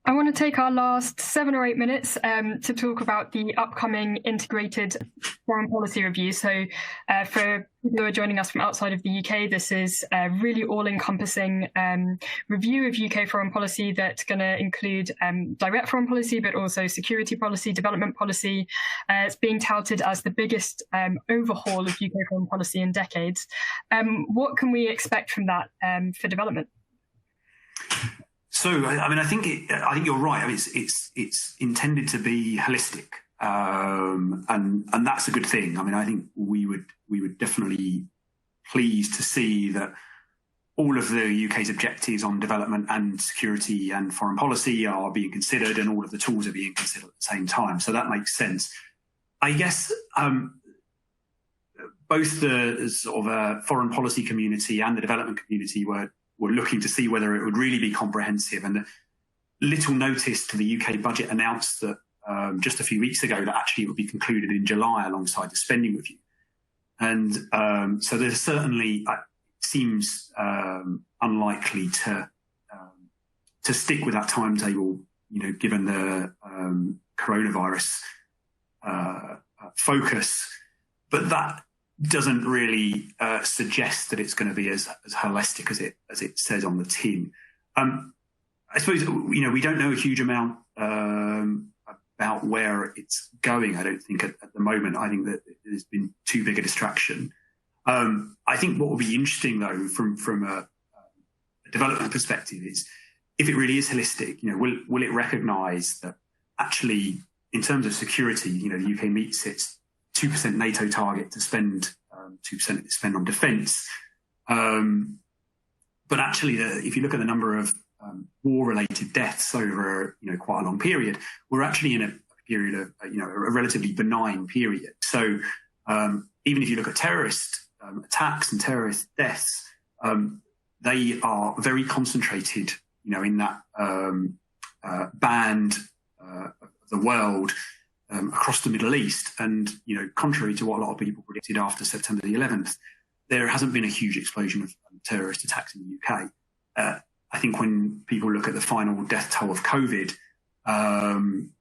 I want to take our last 7 or 8 minutes to talk about the upcoming integrated foreign policy review. So for people who are joining us from outside of the UK, this is a really all-encompassing review of UK foreign policy that's going to include direct foreign policy, but also security policy, development policy. It's being touted as the biggest overhaul of UK foreign policy in decades. What can we expect from that for development? So, I mean, I think you're right. I mean, it's intended to be holistic, and that's a good thing. I mean, I think we would definitely pleased to see that all of the UK's objectives on development and security and foreign policy are being considered, and all of the tools are being considered at the same time. So that makes sense. I guess both the sort of foreign policy community and the development community were looking to see whether it would really be comprehensive. And little notice to the UK budget announced that just a few weeks ago that actually it would be concluded in July alongside the spending review. And so there's certainly, it seems unlikely to stick with that timetable, given the coronavirus focus. But that doesn't really suggest that it's going to be as holistic as it says on the tin. I suppose we don't know a huge amount about where it's going. I don't think at the moment. I think that there's been too big a distraction. I think what will be interesting though, from a development perspective, is if it really is holistic. Will it recognise that actually, in terms of security, the UK meets its 2% NATO target to spend 2% of its spend on defence. But actually, if you look at the number of war-related deaths over quite a long period, we're actually in a period of a relatively benign period. So even if you look at terrorist attacks and terrorist deaths, they are very concentrated, in that band of the world. Across the Middle East, and contrary to what a lot of people predicted after September the 11th, there hasn't been a huge explosion of terrorist attacks in the UK. I think when people look at the final death toll of COVID,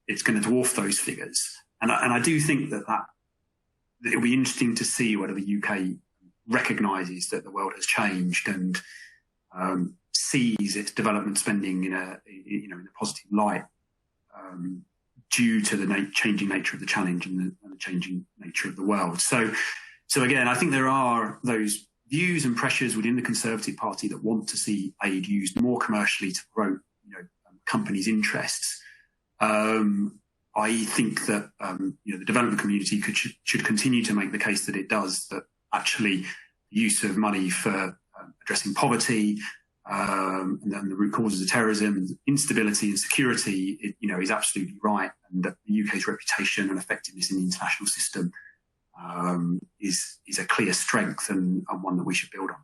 it's going to dwarf those figures, and I do think that it'll be interesting to see whether the UK recognises that the world has changed and sees its development spending in a positive light. Due to the changing nature of the challenge and the changing nature of the world. So again, I think there are those views and pressures within the Conservative Party that want to see aid used more commercially to promote, companies' interests. I think that the development community should continue to make the case that it does, that actually use of money for addressing poverty, and then the root causes of terrorism and instability and security, is absolutely right, and that the UK's reputation and effectiveness in the international system is a clear strength and one that we should build on.